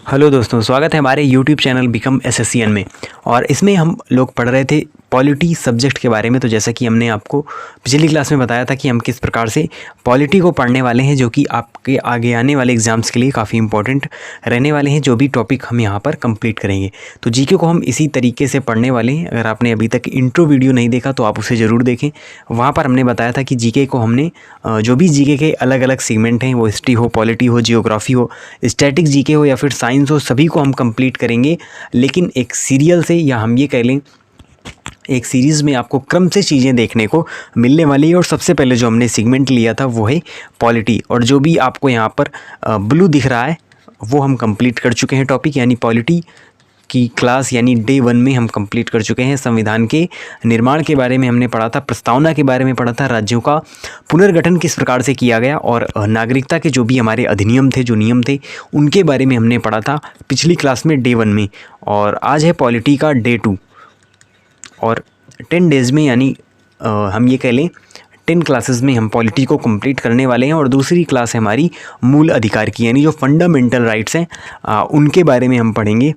Hello दोस्तों, स्वागत है हमारे YouTube चैनल बिकम एसएससीएन में। और इसमें हम लोग पढ़ रहे थे पॉलिटी सब्जेक्ट के बारे में। तो जैसा कि हमने आपको पिछली क्लास में बताया था कि हम किस प्रकार से पॉलिटी को पढ़ने वाले हैं, जो कि आपके आगे आने वाले एग्जाम्स के लिए काफ़ी इंपॉर्टेंट रहने वाले हैं, जो भी टॉपिक हम यहाँ पर कंप्लीट करेंगे। तो जीके को हम इसी तरीके से पढ़ने वाले हैं। अगर आपने अभी तक इंट्रो वीडियो नहीं देखा तो आप उसे ज़रूर देखें। वहाँ पर हमने बताया था कि जीके को हमने जो भी जीके के अलग अलग सेगमेंट हैं, वो हिस्ट्री हो, पॉलिटी हो, जियोग्राफी हो, स्टैटिक जीके हो या फिर साइंस हो, सभी को हम कंप्लीट करेंगे। लेकिन एक सीरियल से, या हम ये कह लें एक सीरीज़ में आपको क्रम से चीज़ें देखने को मिलने वाली है। और सबसे पहले जो हमने सेगमेंट लिया था वो है पॉलिटी। और जो भी आपको यहाँ पर ब्लू दिख रहा है वो हम कंप्लीट कर चुके हैं टॉपिक, यानी पॉलिटी की क्लास यानी डे 1 में हम कंप्लीट कर चुके हैं। संविधान के निर्माण के बारे में हमने पढ़ा था, प्रस्तावना के बारे में पढ़ा था, राज्यों का पुनर्गठन किस प्रकार से किया गया, और नागरिकता के जो भी हमारे अधिनियम थे, जो नियम थे, उनके बारे में हमने पढ़ा था पिछली क्लास में डे 1 में। और आज है पॉलिटी का डे 2। और 10 डेज़ में, यानी हम ये कह लें 10 क्लासेस में हम पॉलिटी को कंप्लीट करने वाले हैं। और दूसरी क्लास है हमारी मूल अधिकार की, यानी जो फंडामेंटल राइट्स हैं उनके बारे में हम पढ़ेंगे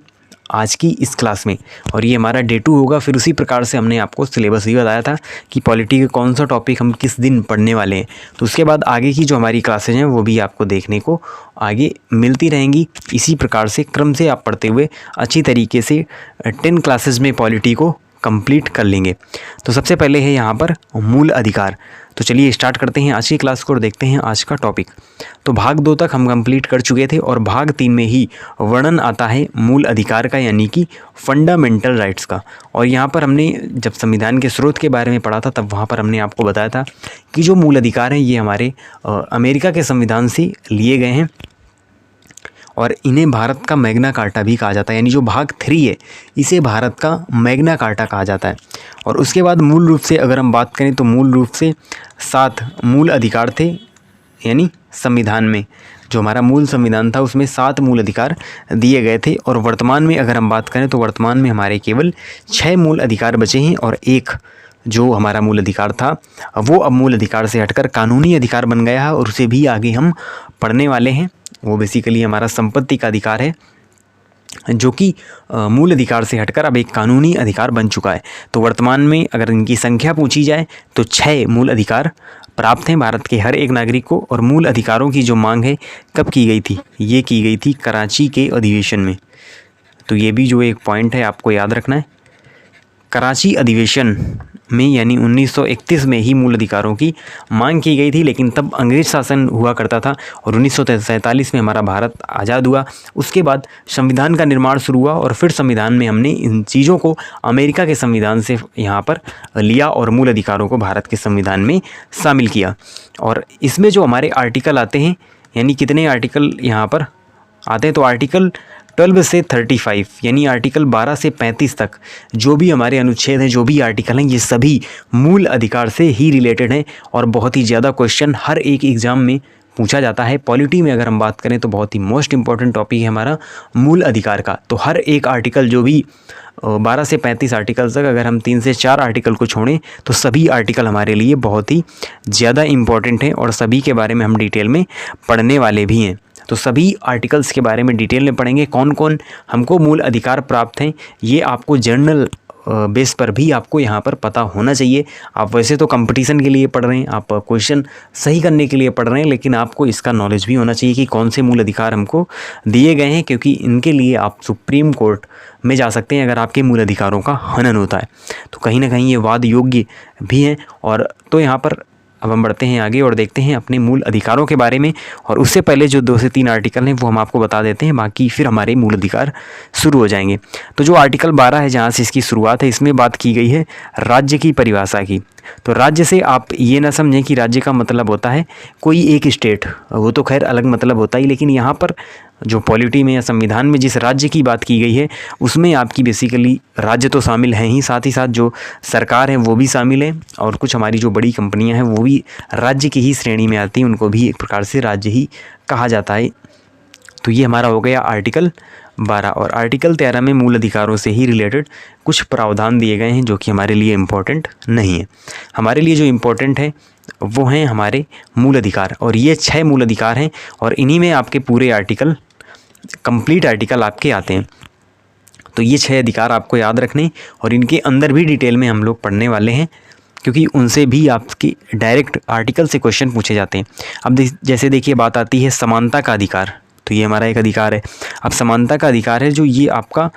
आज की इस क्लास में। और ये हमारा डे 2 होगा। फिर उसी प्रकार से हमने आपको सिलेबस भी बताया था कि पॉलिटी के कौन सा टॉपिक हम किस दिन पढ़ने वाले हैं। तो उसके बाद आगे की जो हमारी क्लासेज हैं वो भी आपको देखने को आगे मिलती रहेंगी। इसी प्रकार से क्रम से आप पढ़ते हुए अच्छी तरीके से 10 क्लासेज में पॉलिटी को कंप्लीट कर लेंगे। तो सबसे पहले है यहाँ पर मूल अधिकार। तो चलिए स्टार्ट करते हैं आज की क्लास को और देखते हैं आज का टॉपिक। तो भाग 2 तक हम कंप्लीट कर चुके थे और भाग 3 में ही वर्णन आता है मूल अधिकार का, यानी कि फंडामेंटल राइट्स का। और यहाँ पर हमने जब संविधान के स्रोत के बारे में पढ़ा था तब वहाँ पर हमने आपको बताया था कि जो मूल अधिकार हैं ये हमारे अमेरिका के संविधान से लिए गए हैं और इन्हें भारत का मैग्ना कार्टा भी कहा जाता है। यानी जो भाग 3 है इसे भारत का मैग्ना कार्टा कहा जाता है। और उसके बाद मूल रूप से अगर हम बात करें तो मूल रूप से 7 मूल अधिकार थे, यानी संविधान में जो हमारा मूल संविधान था उसमें 7 मूल अधिकार दिए गए थे। और वर्तमान में अगर हम बात करें तो वर्तमान में हमारे केवल 6 मूल अधिकार बचे हैं। और एक जो हमारा मूल अधिकार था वो अब मूल अधिकार से हटकर कानूनी अधिकार बन गया है और उसे भी आगे हम पढ़ने वाले हैं। वो बेसिकली हमारा संपत्ति का अधिकार है, जो कि मूल अधिकार से हटकर अब एक कानूनी अधिकार बन चुका है। तो वर्तमान में अगर इनकी संख्या पूछी जाए तो 6 मूल अधिकार प्राप्त हैं भारत के हर एक नागरिक को। और मूल अधिकारों की जो मांग है कब की गई थी? ये की गई थी कराची के अधिवेशन में। तो ये भी जो एक पॉइंट है आपको याद रखना है। कराची अधिवेशन में यानी 1931 में ही मूल अधिकारों की मांग की गई थी। लेकिन तब अंग्रेज शासन हुआ करता था और 1947 में हमारा भारत आज़ाद हुआ। उसके बाद संविधान का निर्माण शुरू हुआ और फिर संविधान में हमने इन चीज़ों को अमेरिका के संविधान से यहाँ पर लिया और मूल अधिकारों को भारत के संविधान में शामिल किया। और इसमें जो हमारे आर्टिकल आते हैं, यानी कितने आर्टिकल यहाँ पर आते हैं, तो आर्टिकल 12 से 35 यानी आर्टिकल 12 से 35 तक जो भी हमारे अनुच्छेद हैं, जो भी आर्टिकल हैं, ये सभी मूल अधिकार से ही रिलेटेड हैं। और बहुत ही ज़्यादा क्वेश्चन हर एक एग्ज़ाम में पूछा जाता है। पॉलिटी में अगर हम बात करें तो बहुत ही मोस्ट इंपॉर्टेंट टॉपिक है हमारा मूल अधिकार का। तो हर एक आर्टिकल, जो भी 12 से 35 आर्टिकल तक, अगर हम 3 से 4 आर्टिकल को छोड़ें तो सभी आर्टिकल हमारे लिए बहुत ही ज़्यादा इम्पॉर्टेंट हैं और सभी के बारे में हम डिटेल में पढ़ने वाले भी हैं। तो सभी आर्टिकल्स के बारे में डिटेल में पढ़ेंगे, कौन कौन हमको मूल अधिकार प्राप्त हैं। ये आपको जर्नल बेस पर भी आपको यहाँ पर पता होना चाहिए। आप वैसे तो कंपटीशन के लिए पढ़ रहे हैं, आप क्वेश्चन सही करने के लिए पढ़ रहे हैं, लेकिन आपको इसका नॉलेज भी होना चाहिए कि कौन से मूल अधिकार हमको दिए गए हैं, क्योंकि इनके लिए आप सुप्रीम कोर्ट में जा सकते हैं अगर आपके मूल अधिकारों का हनन होता है। तो कहीं ना कहीं ये वाद योग्य भी हैं। और तो यहाँ पर अब हम बढ़ते हैं आगे और देखते हैं अपने मूल अधिकारों के बारे में। और उससे पहले जो 2 से 3 आर्टिकल हैं वो हम आपको बता देते हैं, बाकी फिर हमारे मूल अधिकार शुरू हो जाएंगे। तो जो आर्टिकल 12 है, जहाँ से इसकी शुरुआत है, इसमें बात की गई है राज्य की परिभाषा की। तो राज्य से आप ये ना समझें कि राज्य का मतलब होता है कोई एक स्टेट, वो तो खैर अलग मतलब होता ही। लेकिन यहाँ पर जो पॉलिटी में या संविधान में जिस राज्य की बात की गई है उसमें आपकी बेसिकली राज्य तो शामिल हैं ही, साथ ही साथ जो सरकार है वो भी शामिल है। और कुछ हमारी जो बड़ी कंपनियां हैं वो भी राज्य की ही श्रेणी में आती हैं, उनको भी एक प्रकार से राज्य ही कहा जाता है। तो ये हमारा हो गया आर्टिकल 12। और आर्टिकल 13 में मूल अधिकारों से ही रिलेटेड कुछ प्रावधान दिए गए हैं जो कि हमारे लिए इम्पोर्टेंट नहीं है। हमारे लिए जो इम्पोर्टेंट है वो हैं हमारे मूल अधिकार। और ये 6 मूल अधिकार हैं और इन्हीं में आपके पूरे आर्टिकल कंप्लीट आर्टिकल आपके आते हैं। तो ये 6 अधिकार आपको याद रखने और इनके अंदर भी डिटेल में हम लोग पढ़ने वाले हैं, क्योंकि उनसे भी आपकी डायरेक्ट आर्टिकल से क्वेश्चन पूछे जाते हैं। अब जैसे देखिए बात आती है समानता का अधिकार, तो ये हमारा एक अधिकार है। अब समानता का अधिकार है जो ये आपका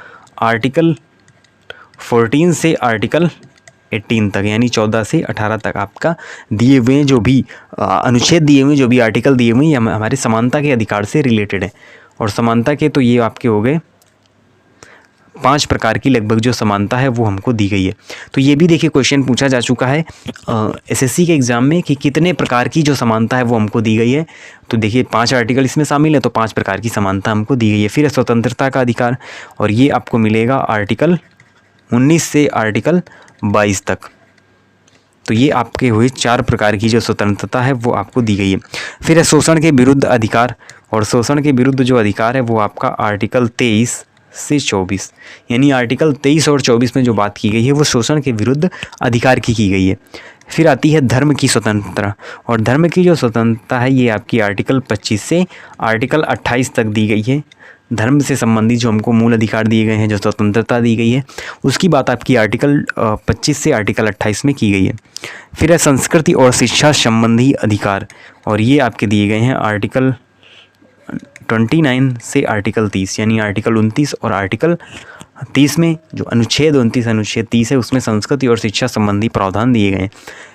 आर्टिकल 14 से आर्टिकल 18 तक, यानी 14 से 18 तक आपका दिए हुए जो भी अनुच्छेद दिए हुए, जो भी आर्टिकल दिए हुए, ये हमारे समानता के अधिकार से रिलेटेड है। और समानता के तो ये आपके हो गए 5 प्रकार की लगभग जो समानता है वो हमको दी गई है। तो ये भी देखिए क्वेश्चन पूछा जा चुका है एसएससी के एग्ज़ाम में कि कितने प्रकार की जो समानता है वो हमको दी गई है। तो देखिए 5 आर्टिकल इसमें शामिल है, तो 5 प्रकार की समानता हमको दी गई है। फिर स्वतंत्रता का अधिकार, और ये आपको मिलेगा आर्टिकल 19 से आर्टिकल 22 तक। तो ये आपके हुए 4 प्रकार की जो स्वतंत्रता है वो आपको दी गई है। फिर है शोषण के विरुद्ध अधिकार, और शोषण के विरुद्ध जो अधिकार है वो आपका आर्टिकल 23 से 24, यानी आर्टिकल 23 और 24 में जो बात की गई है वो शोषण के विरुद्ध अधिकार की गई है। फिर आती है धर्म की स्वतंत्रता, और धर्म की जो स्वतंत्रता है ये आपकी आर्टिकल 25 से आर्टिकल 28 तक दी गई है। धर्म से संबंधित जो हमको मूल अधिकार दिए गए हैं, जो स्वतंत्रता दी गई है, उसकी बात आपकी आर्टिकल 25 से आर्टिकल 28 में की गई है। फिर है संस्कृति और शिक्षा संबंधी अधिकार, और ये आपके दिए गए हैं आर्टिकल 29 से आर्टिकल 30, यानी आर्टिकल 29 और आर्टिकल 30 में जो अनुच्छेद 29 अनुच्छेद 30 है उसमें संस्कृति और शिक्षा संबंधी प्रावधान दिए गए हैं।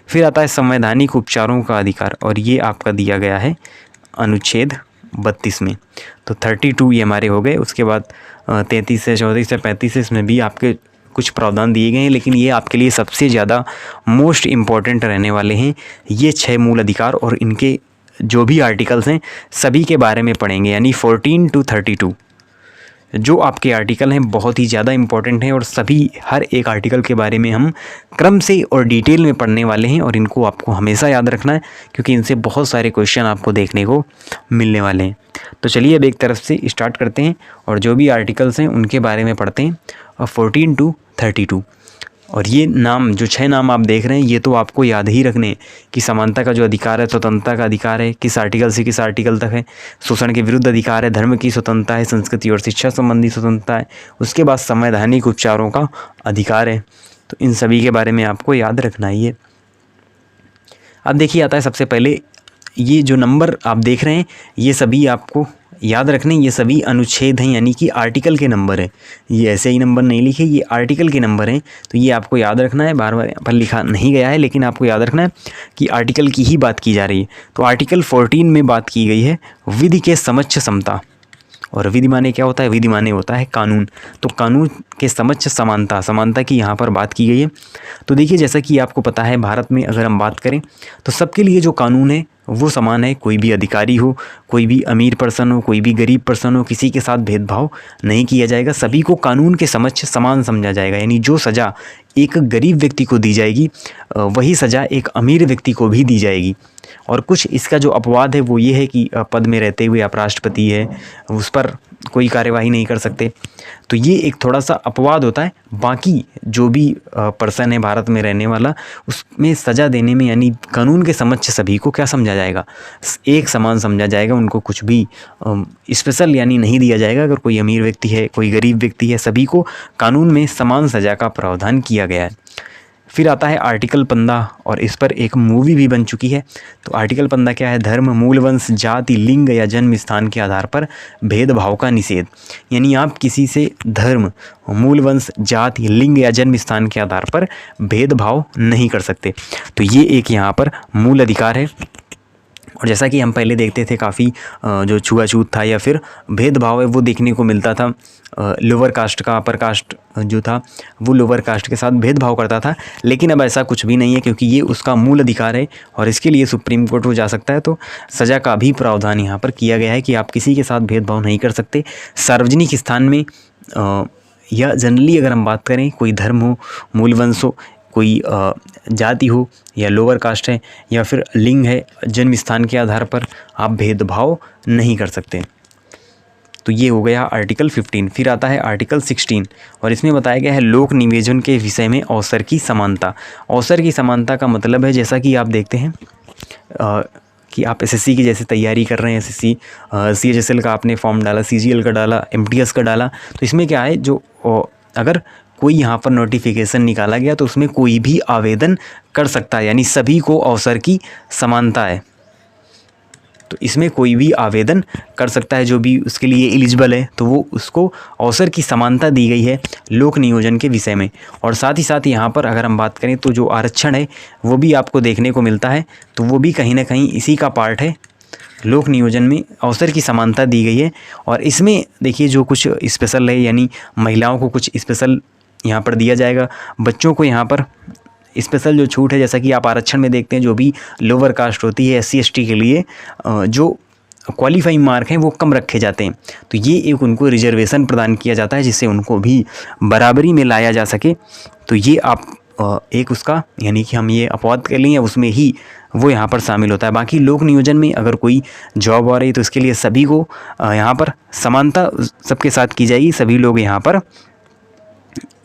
फिर आता है संवैधानिक उपचारों का अधिकार, और ये आपका दिया गया है अनुच्छेद 32 में। तो 32 ये हमारे हो गए। उसके बाद 33 से 34 से 35 से इसमें भी आपके कुछ प्रावधान दिए गए हैं, लेकिन ये आपके लिए सबसे ज़्यादा मोस्ट इम्पॉर्टेंट रहने वाले हैं। ये 6 मूल अधिकार और इनके जो भी आर्टिकल्स हैं सभी के बारे में पढ़ेंगे, यानी 14 to 32 जो आपके आर्टिकल हैं बहुत ही ज़्यादा इम्पॉर्टेंट हैं, और सभी हर एक आर्टिकल के बारे में हम क्रम से और डिटेल में पढ़ने वाले हैं, और इनको आपको हमेशा याद रखना है क्योंकि इनसे बहुत सारे क्वेश्चन आपको देखने को मिलने वाले हैं। तो चलिए अब एक तरफ से स्टार्ट करते हैं और जो भी आर्टिकल्स हैं उनके बारे में पढ़ते हैं। 14 to 32, और ये नाम जो 6 नाम आप देख रहे हैं ये तो आपको याद ही रखने हैं कि समानता का जो अधिकार है, स्वतंत्रता का अधिकार है, किस आर्टिकल से किस आर्टिकल तक है, शोषण के विरुद्ध अधिकार है, धर्म की स्वतंत्रता है, संस्कृति और शिक्षा संबंधी स्वतंत्रता है, उसके बाद संवैधानिक उपचारों का अधिकार है। तो इन सभी के बारे में आपको याद रखना ही है। अब देखिए आता है सबसे पहले ये जो नंबर आप देख रहे हैं ये सभी आपको याद रखने, ये सभी अनुच्छेद हैं, यानी कि आर्टिकल के नंबर हैं। ये ऐसे ही नंबर नहीं लिखे, ये आर्टिकल के नंबर हैं, तो ये आपको याद रखना है। बार बार यहाँ पर लिखा नहीं गया है, लेकिन आपको याद रखना है कि आर्टिकल की ही बात की जा रही है। तो आर्टिकल 14 में बात की गई है विधि के समक्ष समता, और विधि माने क्या होता है? विधि माने होता है कानून। तो कानून के समक्ष समानता, समानता की यहाँ पर बात की गई है। तो देखिए जैसा कि आपको पता है भारत में अगर हम बात करें तो सबके लिए जो कानून है वो समान है। कोई भी अधिकारी हो, कोई भी अमीर पर्सन हो, कोई भी गरीब पर्सन हो, किसी के साथ भेदभाव नहीं किया जाएगा। सभी को कानून के समक्ष समान समझा जाएगा, यानी जो सज़ा एक गरीब व्यक्ति को दी जाएगी वही सज़ा एक अमीर व्यक्ति को भी दी जाएगी। और कुछ इसका जो अपवाद है वो ये है कि पद में रहते हुए आप राष्ट्रपति है, उस पर कोई कार्यवाही नहीं कर सकते। तो ये एक थोड़ा सा अपवाद होता है। बाकी जो भी पर्सन है भारत में रहने वाला, उसमें सज़ा देने में यानी कानून के समक्ष सभी को क्या समझा जाएगा? एक समान समझा जाएगा। उनको कुछ भी स्पेशल यानी नहीं दिया जाएगा। अगर कोई अमीर व्यक्ति है, कोई गरीब व्यक्ति है, सभी को कानून में समान सज़ा का प्रावधान किया गया है। फिर आता है आर्टिकल 15, और इस पर एक मूवी भी बन चुकी है। तो आर्टिकल 15 क्या है? धर्म, मूल वंश, जाति, लिंग या जन्म स्थान के आधार पर भेदभाव का निषेध। यानी आप किसी से धर्म, मूल वंश, जाति, लिंग या जन्म स्थान के आधार पर भेदभाव नहीं कर सकते। तो ये एक यहाँ पर मूल अधिकार है। और जैसा कि हम पहले देखते थे काफ़ी जो छुआछूत था या फिर भेदभाव है वो देखने को मिलता था। लोअर कास्ट का अपर कास्ट जो था वो लोअर कास्ट के साथ भेदभाव करता था, लेकिन अब ऐसा कुछ भी नहीं है क्योंकि ये उसका मूल अधिकार है और इसके लिए सुप्रीम कोर्ट वो जा सकता है। तो सज़ा का भी प्रावधान यहाँ पर किया गया है कि आप किसी के साथ भेदभाव नहीं कर सकते। सार्वजनिक स्थान में या जनरली अगर हम बात करें, कोई धर्म हो, मूल वंश हो, कोई जाति हो या लोअर कास्ट है या फिर लिंग है, जन्म स्थान के आधार पर आप भेदभाव नहीं कर सकते। तो ये हो गया आर्टिकल 15। फिर आता है आर्टिकल 16, और इसमें बताया गया है लोक निवेदन के विषय में अवसर की समानता। अवसर की समानता का मतलब है जैसा कि आप देखते हैं कि आप एसएससी की जैसे तैयारी कर रहे हैं, एसएससी सीएचएसएल का आपने फॉर्म डाला, सीजीएल का डाला, एमटीएस का डाला, तो इसमें क्या है, जो अगर कोई यहाँ पर नोटिफिकेशन निकाला गया तो उसमें कोई भी आवेदन कर सकता है, यानी सभी को अवसर की समानता है। तो इसमें कोई भी आवेदन कर सकता है जो भी उसके लिए एलिजिबल है, तो वो उसको अवसर की समानता दी गई है लोक नियोजन के विषय में। और साथ ही साथ यहाँ पर अगर हम बात करें तो जो आरक्षण है वो भी आपको देखने को मिलता है, तो वो भी कहीं ना कहीं इसी का पार्ट है। लोक नियोजन में अवसर की समानता दी गई है। और इसमें देखिए जो कुछ स्पेशल है, यानी महिलाओं को कुछ स्पेशल यहाँ पर दिया जाएगा, बच्चों को यहाँ पर स्पेशल जो छूट है, जैसा कि आप आरक्षण में देखते हैं जो भी लोअर कास्ट होती है SC ST के लिए जो क्वालिफाइंग मार्क हैं वो कम रखे जाते हैं, तो ये एक उनको रिजर्वेशन प्रदान किया जाता है जिससे उनको भी बराबरी में लाया जा सके। तो ये आप एक उसका यानी कि हम ये अपवाद कर लें, उसमें ही वो यहाँ पर शामिल होता है। बाकी लोक नियोजन में अगर कोई जॉब आ रही है तो इसके लिए सभी को यहाँ पर समानता सबके साथ की जाएगी, सभी लोग यहाँ पर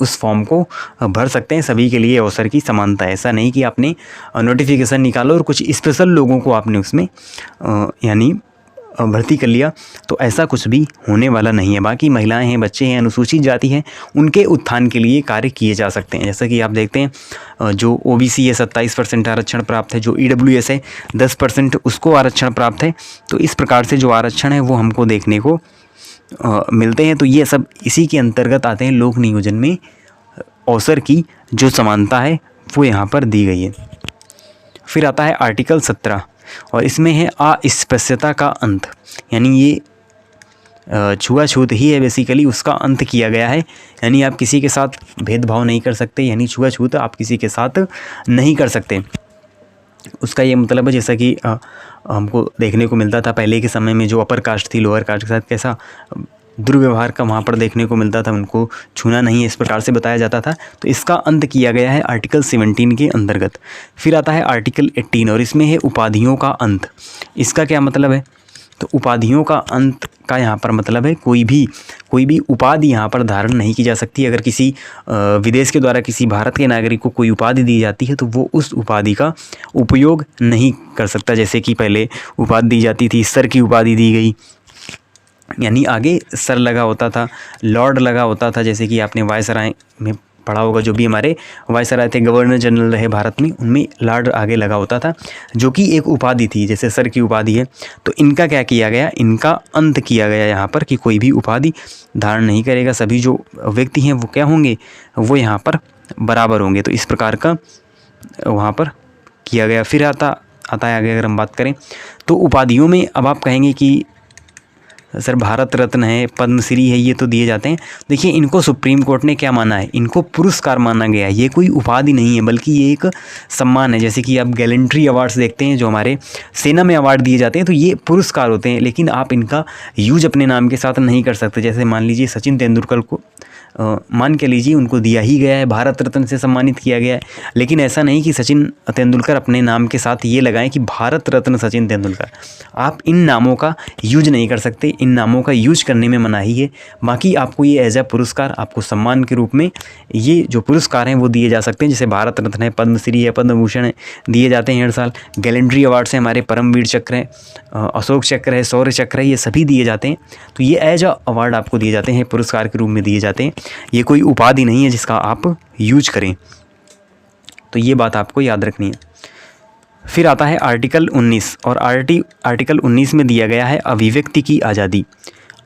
उस फॉर्म को भर सकते हैं, सभी के लिए अवसर की समानता है। ऐसा नहीं कि आपने नोटिफिकेशन निकालो और कुछ स्पेशल लोगों को आपने उसमें यानी भर्ती कर लिया, तो ऐसा कुछ भी होने वाला नहीं है। बाकी महिलाएं हैं, बच्चे हैं, अनुसूचित जाति हैं, उनके उत्थान के लिए कार्य किए जा सकते हैं। जैसा कि आप देखते हैं जो OBC है 27% आरक्षण प्राप्त है, जो EWS है 10% उसको आरक्षण प्राप्त है। तो इस प्रकार से जो आरक्षण है वो हमको देखने को मिलते हैं। तो ये सब इसी के अंतर्गत आते हैं। लोक नियोजन में अवसर की जो समानता है वो यहाँ पर दी गई है। फिर आता है आर्टिकल 17 और इसमें है अस्पृश्यता का अंत, यानी ये छुआछूत ही है बेसिकली, उसका अंत किया गया है। यानी आप किसी के साथ भेदभाव नहीं कर सकते, यानी छुआछूत आप किसी के साथ नहीं कर सकते। उसका ये मतलब है जैसा कि हमको देखने को मिलता था पहले के समय में, जो अपर कास्ट थी लोअर कास्ट के साथ कैसा दुर्व्यवहार का वहाँ पर देखने को मिलता था, उनको छूना नहीं है, इस प्रकार से बताया जाता था। तो इसका अंत किया गया है आर्टिकल 17 के अंतर्गत। फिर आता है आर्टिकल 18 और इसमें है उपाधियों का अंत। इसका क्या मतलब है, तो उपाधियों का अंत का यहाँ पर मतलब है कोई भी उपाधि यहाँ पर धारण नहीं की जा सकती। अगर किसी विदेश के द्वारा किसी भारत के नागरिक को कोई उपाधि दी जाती है तो वो उस उपाधि का उपयोग नहीं कर सकता। जैसे कि पहले उपाधि दी जाती थी, सर की उपाधि दी गई, यानी आगे सर लगा होता था, लॉर्ड लगा होता था। जैसे कि आपने वायसराय में पढ़ा होगा, जो भी हमारे वायसराय थे, गवर्नर जनरल रहे भारत में, उनमें लॉर्ड आगे लगा होता था, जो कि एक उपाधि थी, जैसे सर की उपाधि है। तो इनका क्या किया गया, इनका अंत किया गया यहाँ पर कि कोई भी उपाधि धारण नहीं करेगा। सभी जो व्यक्ति हैं वो क्या होंगे, वो यहाँ पर बराबर होंगे। तो इस प्रकार का वहाँ पर किया गया। फिर आता है आगे अगर हम बात करें तो उपाधियों में अब आप कहेंगे कि सर भारत रत्न है, पद्मश्री है, ये तो दिए जाते हैं। देखिए इनको सुप्रीम कोर्ट ने क्या माना है, इनको पुरस्कार माना गया है। ये कोई उपाधि नहीं है बल्कि ये एक सम्मान है। जैसे कि आप गैलेंट्री अवार्ड्स देखते हैं जो हमारे सेना में अवार्ड दिए जाते हैं, तो ये पुरस्कार होते हैं, लेकिन आप इनका यूज अपने नाम के साथ नहीं कर सकते। जैसे मान लीजिए सचिन तेंदुलकर को मान के लीजिए उनको दिया ही गया है, भारत रत्न से सम्मानित किया गया है, लेकिन ऐसा नहीं कि सचिन तेंदुलकर अपने नाम के साथ ये लगाएं कि भारत रत्न सचिन तेंदुलकर। आप इन नामों का यूज नहीं कर सकते, इन नामों का यूज करने में मनाही है। बाकी आपको ये एज ए पुरस्कार, आपको सम्मान के रूप में ये जो पुरस्कार हैं वो दिए जा सकते हैं। जैसे भारत रत्न है, पद्मश्री है, पद्म भूषण है, दिए जाते हैं हर साल। गैलेंट्री अवार्ड्स हैं, हमारे परमवीर चक्र है, अशोक चक्र है, शौर्य चक्र है, ये सभी दिए जाते हैं। तो ये एज अ अवार्ड आपको दिए जाते हैं, पुरस्कार के रूप में दिए जाते हैं। ये कोई उपाधि नहीं है जिसका आप यूज करें, तो ये बात आपको याद रखनी है। फिर आता है आर्टिकल 19 और आर्टिकल 19 में दिया गया है अभिव्यक्ति की आज़ादी।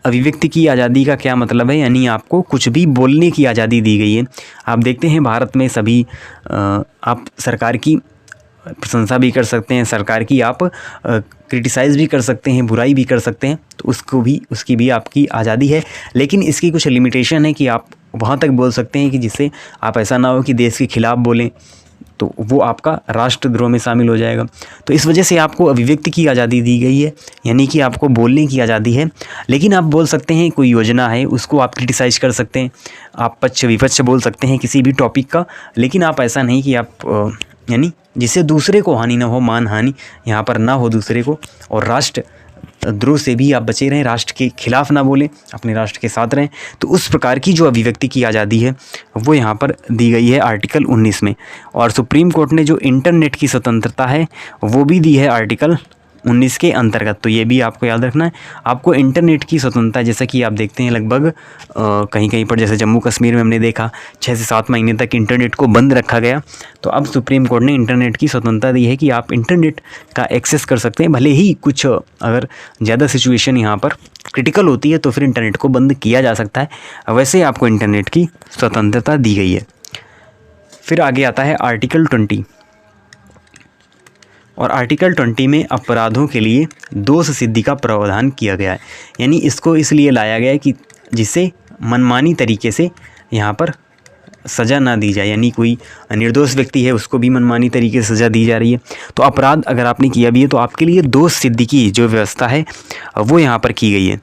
अभिव्यक्ति की आज़ादी का क्या मतलब है, यानी आपको कुछ भी बोलने की आज़ादी दी गई है। आप देखते हैं भारत में सभी आप सरकार की प्रशंसा भी कर सकते हैं, सरकार की आप क्रिटिसाइज़ भी कर सकते हैं, बुराई भी कर सकते हैं, तो उसकी भी आपकी आज़ादी है। लेकिन इसकी कुछ लिमिटेशन है कि आप वहाँ तक बोल सकते हैं कि जिससे आप ऐसा ना हो कि देश के खिलाफ बोलें, तो वो आपका राष्ट्रद्रोह में शामिल हो जाएगा। तो इस वजह से आपको अभिव्यक्ति की आज़ादी दी गई है, यानी कि आपको बोलने की आज़ादी है। लेकिन आप बोल सकते हैं, कोई योजना है उसको आप क्रिटिसाइज़ कर सकते हैं, आप पक्ष विपक्ष बोल सकते हैं किसी भी टॉपिक का, लेकिन आप ऐसा नहीं कि आप यानी जिससे दूसरे को हानि ना हो, मान हानि यहाँ पर ना हो दूसरे को, और राष्ट्र द्रोह से भी आप बचे रहें, राष्ट्र के खिलाफ ना बोलें, अपने राष्ट्र के साथ रहें। तो उस प्रकार की जो अभिव्यक्ति की आज़ादी है वो यहाँ पर दी गई है आर्टिकल 19 में। और सुप्रीम कोर्ट ने जो इंटरनेट की स्वतंत्रता है वो भी दी है आर्टिकल 19 के अंतर्गत। तो ये भी आपको याद रखना है। आपको इंटरनेट की स्वतंत्रता, जैसा कि आप देखते हैं लगभग कहीं कहीं पर, जैसे जम्मू कश्मीर में हमने देखा 6 से 7 महीने तक इंटरनेट को बंद रखा गया। तो अब सुप्रीम कोर्ट ने इंटरनेट की स्वतंत्रता दी है कि आप इंटरनेट का एक्सेस कर सकते हैं, भले ही कुछ अगर ज़्यादा सिचुएशन यहाँ पर क्रिटिकल होती है तो फिर इंटरनेट को बंद किया जा सकता है। वैसे आपको इंटरनेट की स्वतंत्रता दी गई है। फिर आगे आता है आर्टिकल 20, और आर्टिकल 20 में अपराधों के लिए दोष सिद्धि का प्रावधान किया गया है। यानी इसको इसलिए लाया गया है कि जिससे मनमानी तरीके से यहाँ पर सज़ा ना दी जाए, यानी कोई निर्दोष व्यक्ति है उसको भी मनमानी तरीके से सज़ा दी जा रही है। तो अपराध अगर आपने किया भी है तो आपके लिए दोष सिद्धि की जो व्यवस्था है वो यहाँ पर की गई है।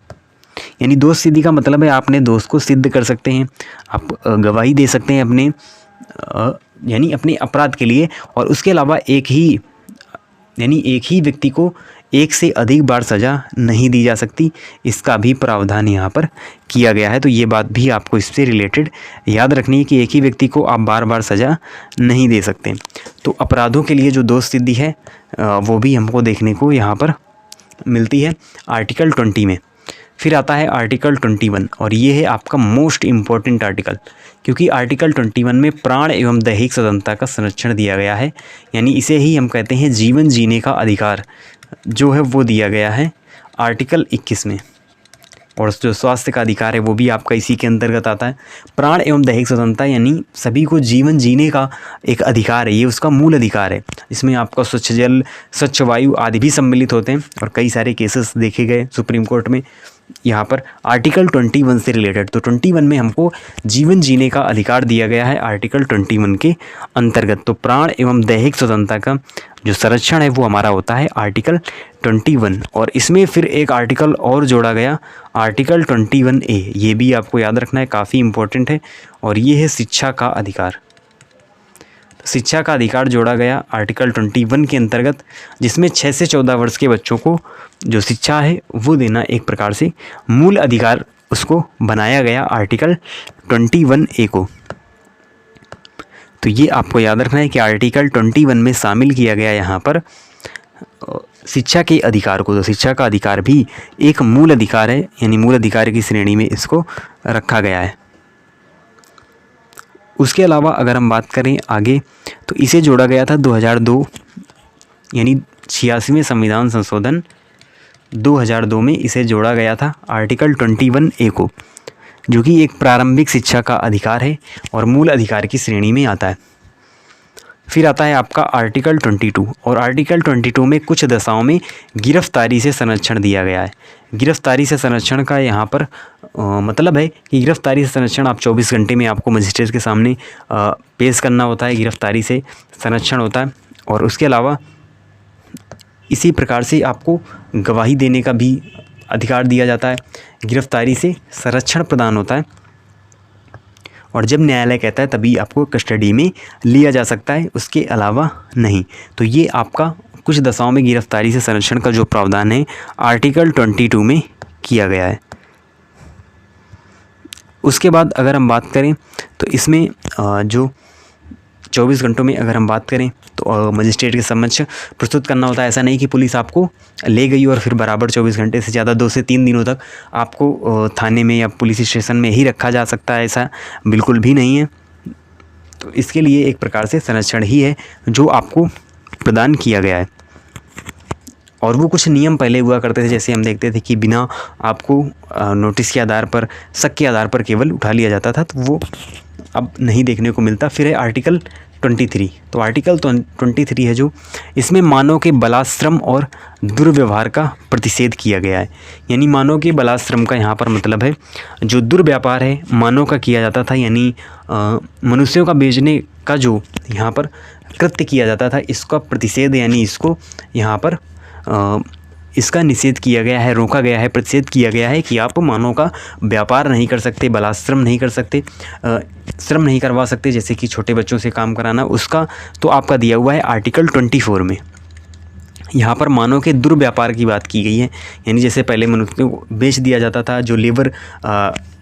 यानी दोष सिद्धि का मतलब है आपने दोष को सिद्ध कर सकते हैं, आप गवाही दे सकते हैं अपने यानी अपने अपराध के लिए, और उसके अलावा एक ही व्यक्ति को एक से अधिक बार सज़ा नहीं दी जा सकती, इसका भी प्रावधान यहाँ पर किया गया है। तो ये बात भी आपको इससे रिलेटेड याद रखनी है कि एक ही व्यक्ति को आप बार बार सज़ा नहीं दे सकते। तो अपराधों के लिए जो दोष सिद्धि है वो भी हमको देखने को यहाँ पर मिलती है आर्टिकल 20 में। फिर आता है आर्टिकल 21, और ये है आपका मोस्ट इम्पॉर्टेंट आर्टिकल, क्योंकि आर्टिकल 21 में प्राण एवं दैहिक स्वतंत्रता का संरक्षण दिया गया है। यानी इसे ही हम कहते हैं जीवन जीने का अधिकार जो है वो दिया गया है आर्टिकल 21 में। और जो स्वास्थ्य का अधिकार है वो भी आपका इसी के अंतर्गत आता है। प्राण एवं दैहिक स्वतंत्रता यानी सभी को जीवन जीने का एक अधिकार है, ये उसका मूल अधिकार है। इसमें आपका स्वच्छ जल, स्वच्छ वायु आदि भी सम्मिलित होते हैं, और कई सारे केसेस देखे गए सुप्रीम कोर्ट में यहाँ पर आर्टिकल 21 से रिलेटेड। तो 21 में हमको जीवन जीने का अधिकार दिया गया है आर्टिकल 21 के अंतर्गत। तो प्राण एवं दैहिक स्वतंत्रता का जो संरक्षण है वो हमारा होता है आर्टिकल 21। और इसमें फिर एक आर्टिकल और जोड़ा गया, आर्टिकल 21A। ये भी आपको याद रखना है, काफ़ी इम्पोर्टेंट है, और ये है शिक्षा का अधिकार। शिक्षा का अधिकार जोड़ा गया आर्टिकल 21 के अंतर्गत, जिसमें 6 से 14 वर्ष के बच्चों को जो शिक्षा है वो देना एक प्रकार से मूल अधिकार उसको बनाया गया आर्टिकल 21A को। तो ये आपको याद रखना है कि आर्टिकल 21 में शामिल किया गया यहाँ पर शिक्षा के अधिकार को। तो शिक्षा का अधिकार भी एक मूल अधिकार है, यानी मूल अधिकार की श्रेणी में इसको रखा गया है। उसके अलावा अगर हम बात करें आगे, तो इसे जोड़ा गया था 2002 यानी 86वें संविधान संशोधन 2002 में इसे जोड़ा गया था आर्टिकल 21A को, जो कि एक प्रारंभिक शिक्षा का अधिकार है और मूल अधिकार की श्रेणी में आता है। फिर आता है आपका आर्टिकल 22, और आर्टिकल 22 में कुछ दशाओं में गिरफ्तारी से संरक्षण दिया गया है। गिरफ्तारी से संरक्षण का यहाँ पर मतलब है कि गिरफ्तारी से संरक्षण आप 24 घंटे में आपको मजिस्ट्रेट के सामने पेश करना होता है, गिरफ्तारी से संरक्षण होता है। और उसके अलावा इसी प्रकार से आपको गवाही देने का भी अधिकार दिया जाता है, गिरफ्तारी से संरक्षण प्रदान होता है, और जब न्यायालय कहता है तभी आपको कस्टडी में लिया जा सकता है, उसके अलावा नहीं। तो ये आपका कुछ दशाओं में गिरफ्तारी से संरक्षण का जो प्रावधान है आर्टिकल 22 में किया गया है। उसके बाद अगर हम बात करें तो इसमें जो 24 घंटों में अगर हम बात करें तो मजिस्ट्रेट के समक्ष प्रस्तुत करना होता है। ऐसा नहीं कि पुलिस आपको ले गई और फिर बराबर 24 घंटे से ज़्यादा 2 से 3 दिनों तक आपको थाने में या पुलिस स्टेशन में ही रखा जा सकता है, ऐसा बिल्कुल भी नहीं है। तो इसके लिए एक प्रकार से संरक्षण ही है जो आपको प्रदान किया गया है। और वो कुछ नियम पहले हुआ करते थे, जैसे हम देखते थे कि बिना आपको नोटिस के आधार पर, शक के आधार पर केवल उठा लिया जाता था, तो वो अब नहीं देखने को मिलता। फिर है आर्टिकल 23। तो आर्टिकल 23 है जो इसमें मानव के बलाश्रम और दुर्व्यवहार का प्रतिषेध किया गया है। यानी मानव के बलाश्रम का यहाँ पर मतलब है जो दुर्व्यापार है मानव का किया जाता था, यानी मनुष्यों का बेचने का जो यहाँ पर कृत्य किया जाता था, इसका प्रतिषेध यानी इसको यहाँ पर इसका निषेध किया गया है, रोका गया है, प्रतिषेध किया गया है कि आप मानव का व्यापार नहीं कर सकते, बलाश्रम नहीं कर सकते, श्रम नहीं करवा सकते, जैसे कि छोटे बच्चों से काम कराना, उसका तो आपका दिया हुआ है आर्टिकल 24 में। यहाँ पर मानव के दुर्व्यापार की बात की गई है, यानी जैसे पहले मनुष्य को बेच दिया जाता था, जो लेबर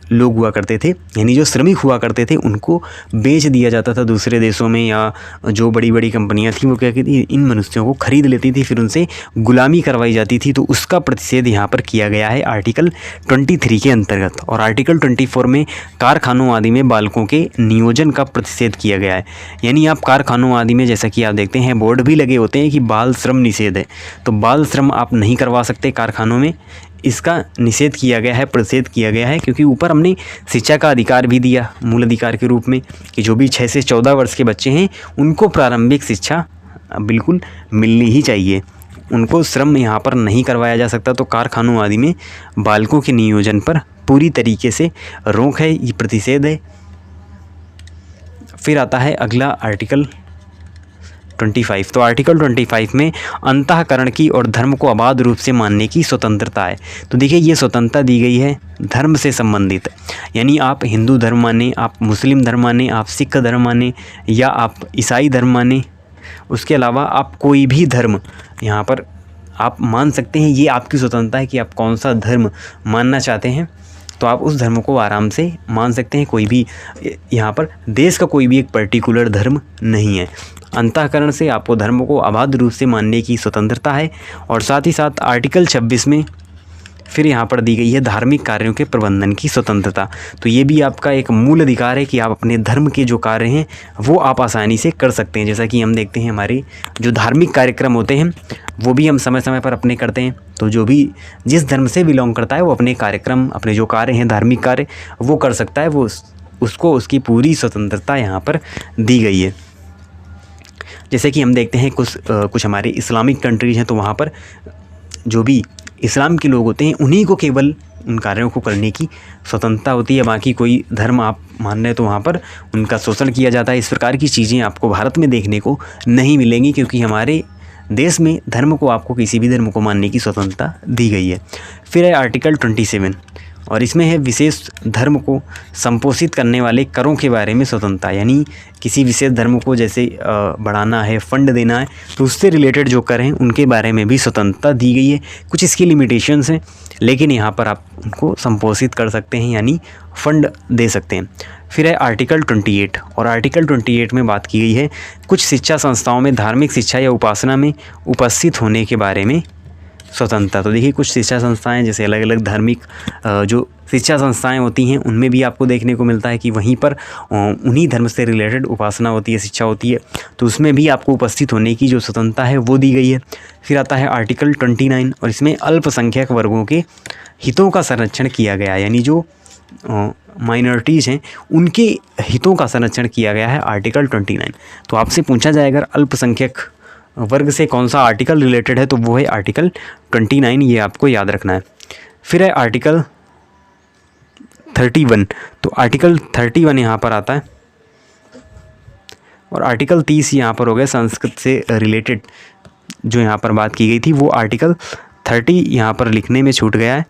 लोग हुआ करते थे, यानी जो श्रमिक हुआ करते थे उनको बेच दिया जाता था दूसरे देशों में, या जो बड़ी बड़ी कंपनियां थी वो क्या कहती इन मनुष्यों को खरीद लेती थी, फिर उनसे गुलामी करवाई जाती थी। तो उसका प्रतिषेध यहाँ पर किया गया है आर्टिकल 23 के अंतर्गत। और आर्टिकल 24 में कारखानों आदि में बालकों के नियोजन का प्रतिषेध किया गया है। यानी आप कारखानों आदि में जैसा कि आप देखते हैं बोर्ड भी लगे होते हैं कि बाल श्रम निषेध है, तो बाल श्रम आप नहीं करवा सकते कारखानों में, इसका निषेध किया गया है, प्रतिषेध किया गया है। क्योंकि ऊपर हमने शिक्षा का अधिकार भी दिया मूल अधिकार के रूप में कि जो भी 6 से 14 वर्ष के बच्चे हैं उनको प्रारंभिक शिक्षा बिल्कुल मिलनी ही चाहिए, उनको श्रम यहाँ पर नहीं करवाया जा सकता। तो कारखानों आदि में बालकों के नियोजन पर पूरी तरीके से रोक है, ये प्रतिषेध है। फिर आता है अगला आर्टिकल 25। तो आर्टिकल 25 में अंतःकरण की और धर्म को अबाध रूप से मानने की स्वतंत्रता है। तो देखिए ये स्वतंत्रता दी गई है धर्म से संबंधित, यानी आप हिंदू धर्म माने, आप मुस्लिम धर्म माने, आप सिख धर्म माने, या आप ईसाई धर्म माने, उसके अलावा आप कोई भी धर्म यहाँ पर आप मान सकते हैं। ये आपकी स्वतंत्रता है कि आप कौन सा धर्म मानना चाहते हैं, तो आप उस धर्म को आराम से मान सकते हैं। कोई भी यहाँ पर देश का कोई भी एक पर्टिकुलर धर्म नहीं है। अंतःकरण से आपको धर्म को अबाध रूप से मानने की स्वतंत्रता है। और साथ ही साथ आर्टिकल 26 में फिर यहाँ पर दी गई है धार्मिक कार्यों के प्रबंधन की स्वतंत्रता। तो ये भी आपका एक मूल अधिकार है कि आप अपने धर्म के जो कार्य हैं वो आप आसानी से कर सकते हैं। जैसा कि हम देखते हैं हमारे जो धार्मिक कार्यक्रम होते हैं वो भी हम समय समय पर अपने करते हैं। तो जो भी जिस धर्म से बिलोंग करता है वो अपने कार्यक्रम, अपने जो कार्य हैं धार्मिक कार्य वो कर सकता है, वो उसको उसकी पूरी स्वतंत्रता यहाँ पर दी गई है। जैसे कि हम देखते हैं कुछ हमारे इस्लामिक कंट्रीज़ हैं, तो वहाँ पर जो भी इस्लाम के लोग होते हैं उन्हीं को केवल उन कार्यों को करने की स्वतंत्रता होती है। बाकी कोई धर्म आप मान रहे हैं तो वहाँ पर उनका शोषण किया जाता है। इस प्रकार की चीज़ें आपको भारत में देखने को नहीं मिलेंगी, क्योंकि हमारे देश में धर्म को, आपको किसी भी धर्म को मानने की स्वतंत्रता दी गई है। फिर है आर्टिकल 27 और इसमें है विशेष धर्म को संपोषित करने वाले करों के बारे में स्वतंत्रता। यानी किसी विशेष धर्म को जैसे बढ़ाना है, फंड देना है, तो उससे रिलेटेड जो कर हैं उनके बारे में भी स्वतंत्रता दी गई है। कुछ इसकी लिमिटेशंस हैं, लेकिन यहाँ पर आप उनको संपोषित कर सकते हैं, यानी फ़ंड दे सकते हैं। फिर है आर्टिकल 28 और आर्टिकल 28 में बात की गई है कुछ शिक्षा संस्थाओं में धार्मिक शिक्षा या उपासना में उपस्थित होने के बारे में स्वतंत्रता। तो देखिए कुछ शिक्षा संस्थाएं जैसे अलग अलग धार्मिक जो शिक्षा संस्थाएं होती हैं उनमें भी आपको देखने को मिलता है कि वहीं पर उन्हीं धर्म से रिलेटेड उपासना होती है, शिक्षा होती है, तो उसमें भी आपको उपस्थित होने की जो स्वतंत्रता है वो दी गई है। फिर आता है आर्टिकल 29 और इसमें अल्पसंख्यक वर्गों के हितों का संरक्षण किया गया है, यानी जो माइनॉरिटीज़ हैं उनके हितों का संरक्षण किया गया है आर्टिकल 29। तो आपसे पूछा जाए अगर अल्पसंख्यक वर्ग से कौन सा आर्टिकल रिलेटेड है तो वो है आर्टिकल 29, ये आपको याद रखना है। फिर है आर्टिकल 31, तो आर्टिकल 31 यहाँ पर आता है और आर्टिकल 30 यहाँ पर हो गया संस्कृत से रिलेटेड जो यहाँ पर बात की गई थी, वो आर्टिकल 30 यहाँ पर लिखने में छूट गया है।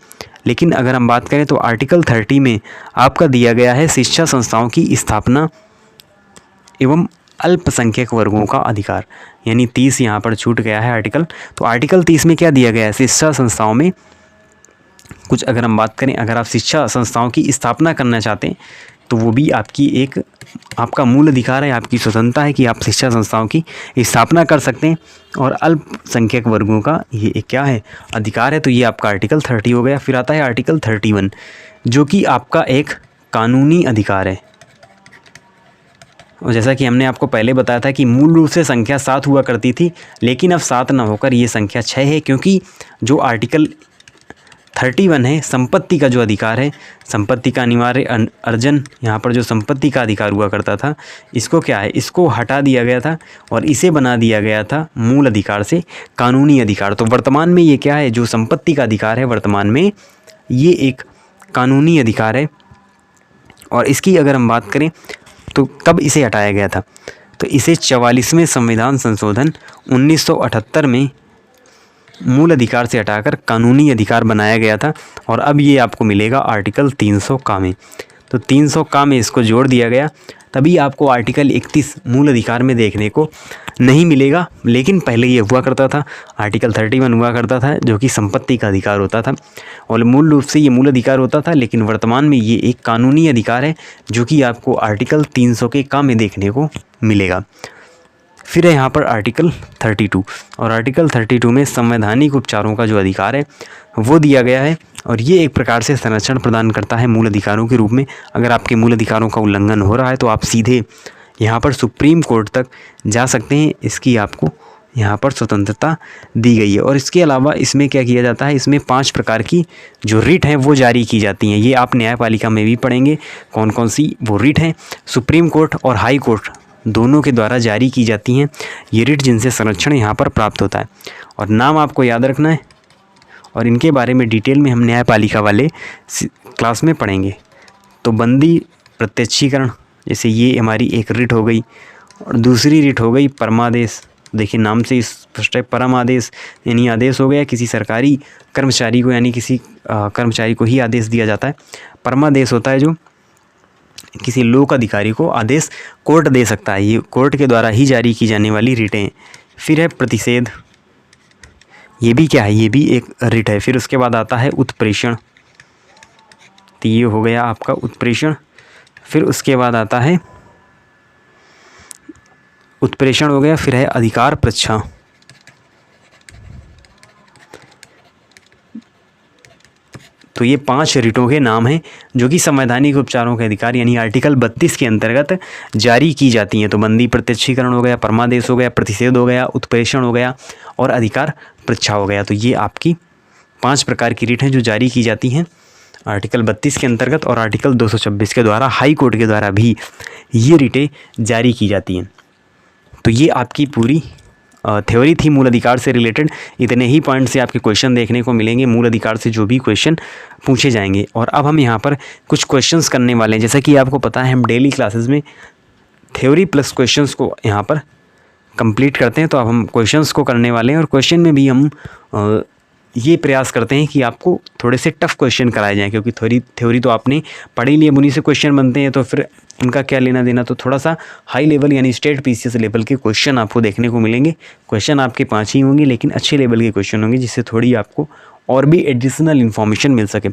लेकिन अगर हम बात करें तो आर्टिकल 30 में आपका दिया गया है शिक्षा संस्थाओं की स्थापना एवं अल्पसंख्यक वर्गों का अधिकार, यानी 30 यहाँ पर छूट गया है आर्टिकल। तो आर्टिकल 30 में क्या दिया गया है, शिक्षा संस्थाओं में कुछ अगर हम बात करें, अगर आप शिक्षा संस्थाओं की स्थापना करना चाहते हैं तो वो भी आपकी एक आपका मूल अधिकार है, आपकी स्वतंत्रता है कि आप शिक्षा संस्थाओं की स्थापना कर सकते हैं। और अल्पसंख्यक वर्गों का ये एक क्या है, अधिकार है। तो ये आपका आर्टिकल 30 हो गया। फिर आता है आर्टिकल 31 जो कि आपका एक कानूनी अधिकार है। और जैसा कि हमने आपको पहले बताया था कि मूल रूप से संख्या 7 हुआ करती थी, लेकिन अब 7 ना होकर ये संख्या 6 है, क्योंकि जो आर्टिकल 31 है संपत्ति का जो अधिकार है, संपत्ति का अनिवार्य अर्जन, यहाँ पर जो संपत्ति का अधिकार हुआ करता था इसको क्या है, इसको हटा दिया गया था और इसे बना दिया गया था मूल अधिकार से कानूनी अधिकार। तो वर्तमान में ये क्या है, जो संपत्ति का अधिकार है वर्तमान में ये एक कानूनी अधिकार है। और इसकी अगर हम बात करें तो कब इसे हटाया गया था, तो इसे 44वें संविधान संशोधन 1978 में मूल अधिकार से हटाकर कानूनी अधिकार बनाया गया था। और अब ये आपको मिलेगा आर्टिकल 300 का में। तो 300 का में इसको जोड़ दिया गया, तभी आपको आर्टिकल 31 मूल अधिकार में देखने को नहीं मिलेगा। लेकिन पहले ये हुआ करता था, आर्टिकल 31 हुआ करता था जो कि संपत्ति का अधिकार होता था और मूल रूप से ये मूल अधिकार होता था। लेकिन वर्तमान में ये एक कानूनी अधिकार है जो कि आपको आर्टिकल 300 के का में देखने को मिलेगा। फिर है यहाँ पर आर्टिकल 32 और आर्टिकल 32 में संवैधानिक उपचारों का जो अधिकार है वो दिया गया है और ये एक प्रकार से संरक्षण प्रदान करता है मूल अधिकारों के रूप में। अगर आपके मूल अधिकारों का उल्लंघन हो रहा है तो आप सीधे यहाँ पर सुप्रीम कोर्ट तक जा सकते हैं। इसकी आपको यहाँ पर स्वतंत्रता दी गई है। और इसके अलावा इसमें क्या किया जाता है, इसमें 5 प्रकार की जो रिट हैं वो जारी की जाती हैं। ये आप न्यायपालिका में भी पढ़ेंगे कौन कौन सी वो रिट हैं। सुप्रीम कोर्ट और हाई कोर्ट दोनों के द्वारा जारी की जाती हैं ये रिट, जिनसे संरक्षण यहाँ पर प्राप्त होता है। और नाम आपको याद रखना है और इनके बारे में डिटेल में हम न्यायपालिका वाले क्लास में पढ़ेंगे। तो बंदी प्रत्यक्षीकरण, जैसे ये हमारी एक रिट हो गई और दूसरी रिट हो गई परमादेश। देखिए नाम से स्पष्ट है, परम आदेश यानी आदेश हो गया किसी सरकारी कर्मचारी को, यानी किसी कर्मचारी को ही आदेश दिया जाता है। परमादेश होता है जो किसी लोक अधिकारी को आदेश कोर्ट दे सकता है, ये कोर्ट के द्वारा ही जारी की जाने वाली रिटें। फिर है प्रतिषेध, ये भी क्या है, ये भी एक रिट है। फिर उसके बाद आता है उत्प्रेषण, तो ये हो गया आपका उत्प्रेषण। फिर उसके बाद आता है उत्प्रेषण हो गया। फिर है अधिकार परीक्षा, तो ये 5 रिटों के नाम हैं जो कि संवैधानिक उपचारों के अधिकार यानी आर्टिकल 32 के अंतर्गत जारी की जाती हैं। तो बंदी प्रत्यक्षीकरण हो गया, परमादेश हो गया, प्रतिषेध हो गया, उत्प्रेषण हो गया और अधिकार परीक्षा हो गया। तो ये आपकी 5 प्रकार की रिट हैं जो जारी की जाती हैं आर्टिकल 32 के अंतर्गत। और आर्टिकल 226 के द्वारा हाई कोर्ट के द्वारा भी ये रिटें जारी की जाती हैं। तो ये आपकी पूरी थ्योरी थी मूल अधिकार से रिलेटेड। इतने ही पॉइंट से आपके क्वेश्चन देखने को मिलेंगे मूल अधिकार से जो भी क्वेश्चन पूछे जाएंगे। और अब हम यहाँ पर कुछ क्वेश्चंस करने वाले हैं। जैसा कि आपको पता है हम डेली क्लासेस में थ्योरी प्लस क्वेश्चंस को यहाँ पर कंप्लीट करते हैं। तो अब हम क्वेश्चंस को करने वाले हैं और क्वेश्चन में भी हम ये प्रयास करते हैं कि आपको थोड़े से टफ क्वेश्चन कराए जाएँ, क्योंकि थ्योरी तो आपने पढ़ी ली है, उन्हीं से क्वेश्चन बनते हैं तो फिर उनका क्या लेना देना। तो थोड़ा सा हाई लेवल यानी स्टेट पीसीएस लेवल के क्वेश्चन आपको देखने को मिलेंगे। क्वेश्चन आपके 5 ही होंगे लेकिन अच्छे लेवल के क्वेश्चन होंगे, जिससे थोड़ी आपको और भी एडिशनल इन्फॉर्मेशन मिल सके।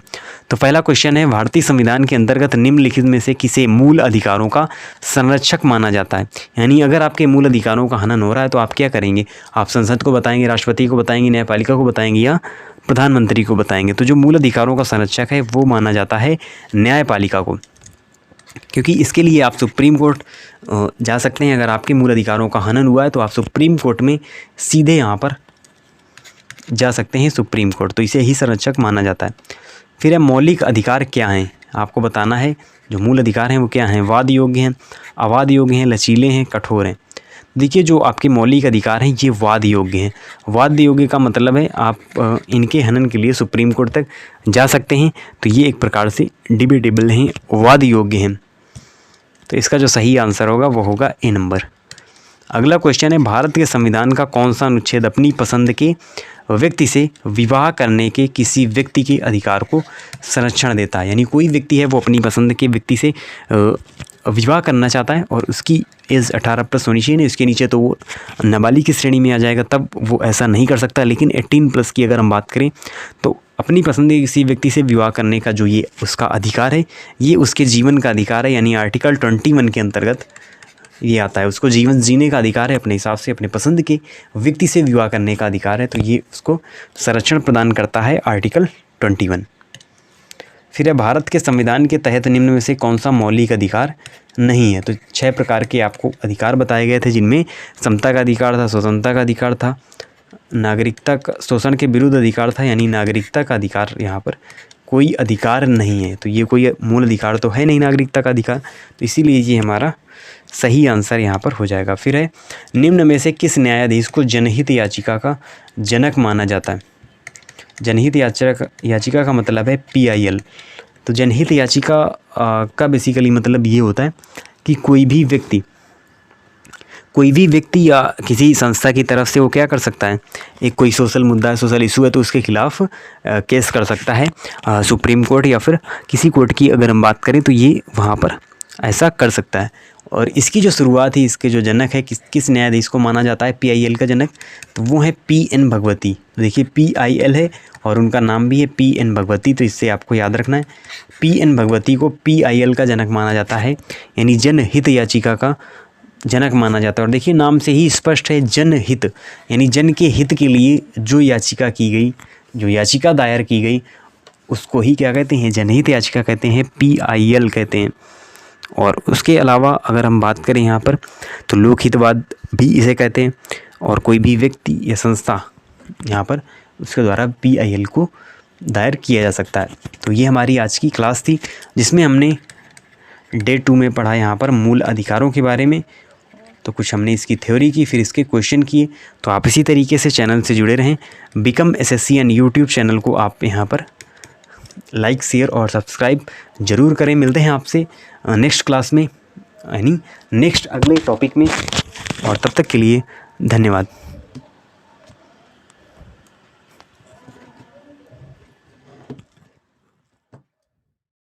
तो पहला क्वेश्चन है, भारतीय संविधान के अंतर्गत निम्नलिखित में से किसे मूल अधिकारों का संरक्षक माना जाता है। यानी अगर आपके मूल अधिकारों का हनन हो रहा है तो आप क्या करेंगे, आप संसद को बताएंगे, राष्ट्रपति को बताएंगे, न्यायपालिका को बताएंगे या प्रधानमंत्री को बताएंगे। तो जो मूल अधिकारों का संरक्षक है वो माना जाता है न्यायपालिका को, क्योंकि इसके लिए आप सुप्रीम कोर्ट जा सकते हैं। अगर आपके मूल अधिकारों का हनन हुआ है तो आप सुप्रीम कोर्ट में सीधे यहाँ पर जा सकते हैं, सुप्रीम कोर्ट। तो इसे ही संरक्षक माना जाता है। फिर है मौलिक अधिकार क्या हैं, आपको बताना है जो मूल अधिकार हैं वो क्या हैं। वाद योग्य हैं, अवाद योग्य हैं, लचीले हैं, कठोर हैं। देखिए जो आपके मौलिक अधिकार हैं ये वाद योग्य हैं। वाद योग्य का मतलब है आप इनके हनन के लिए सुप्रीम कोर्ट तक जा सकते हैं। तो ये एक प्रकार से डिबेटेबल हैं, वाद योग्य हैं। तो इसका जो सही आंसर होगा वो होगा ए नंबर। अगला क्वेश्चन है, भारत के संविधान का कौन सा अनुच्छेद अपनी पसंद के व्यक्ति से विवाह करने के किसी व्यक्ति के अधिकार को संरक्षण देता है। यानी कोई व्यक्ति है वो अपनी पसंद के व्यक्ति से विवाह करना चाहता है और उसकी एज 18+ होनी चाहिए, इसके नीचे तो वो नाबालिग की श्रेणी में आ जाएगा, तब वो ऐसा नहीं कर सकता। लेकिन 18+ की अगर हम बात करें तो अपनी पसंद के किसी व्यक्ति से विवाह करने का जो ये उसका अधिकार है ये उसके जीवन का अधिकार है। यानी आर्टिकल 21 के अंतर्गत ये आता है। उसको जीवन जीने का अधिकार है, अपने हिसाब से अपने पसंद के व्यक्ति से विवाह करने का अधिकार है। तो ये उसको संरक्षण प्रदान करता है आर्टिकल 21। फिर है, भारत के संविधान के तहत निम्न में से कौन सा मौलिक अधिकार नहीं है। तो 6 प्रकार के आपको अधिकार बताए गए थे, जिनमें समता का अधिकार था, स्वतंत्रता का अधिकार था, नागरिकता का, शोषण के विरुद्ध अधिकार था, यानी नागरिकता का अधिकार यहाँ पर कोई अधिकार नहीं है। तो ये कोई मूल अधिकार तो है नहीं नागरिकता का अधिकार, तो इसीलिए ये हमारा सही आंसर यहाँ पर हो जाएगा। फिर है, निम्न में से किस न्यायाधीश को जनहित याचिका का जनक माना जाता है। जनहित याचिका का मतलब है PIL। तो जनहित याचिका का बेसिकली मतलब ये होता है कि कोई भी व्यक्ति कोई भी व्यक्ति या किसी संस्था की तरफ से वो क्या कर सकता है, एक कोई सोशल मुद्दा है, सोशल इशू है, तो उसके खिलाफ केस कर सकता है सुप्रीम कोर्ट या फिर किसी कोर्ट की अगर हम बात करें तो ये वहाँ पर ऐसा कर सकता है। और इसकी जो शुरुआत है, इसके जो जनक है, किस न्यायाधीश को माना जाता है PIL का जनक, तो वो है PN भगवती। तो देखिए PIL है और उनका नाम भी है PN भगवती, तो इससे आपको याद रखना है PN भगवती को PIL का जनक माना जाता है, यानी जनहित याचिका का जनक माना जाता है। और देखिए नाम से ही स्पष्ट है, जनहित, यानी जन के हित के लिए जो याचिका की गई, जो याचिका दायर की गई, उसको ही क्या कहते हैं, जनहित याचिका कहते हैं, PIL कहते हैं। और उसके अलावा अगर हम बात करें यहाँ पर तो लोकहितवाद भी इसे कहते हैं, और कोई भी व्यक्ति या संस्था यहाँ पर उसके द्वारा PIL को दायर किया जा सकता है। तो ये हमारी आज की क्लास थी, जिसमें हमने डे 2 में पढ़ा यहाँ पर मूल अधिकारों के बारे में। तो कुछ हमने इसकी थ्योरी की, फिर इसके क्वेश्चन किए। तो आप इसी तरीके से चैनल से जुड़े रहें। बिकम SSCN यूट्यूब चैनल को आप यहाँ पर लाइक, शेयर और सब्सक्राइब ज़रूर करें। मिलते हैं आपसे नेक्स्ट क्लास में, यानी नेक्स्ट अगले टॉपिक में, और तब तक के लिए धन्यवाद।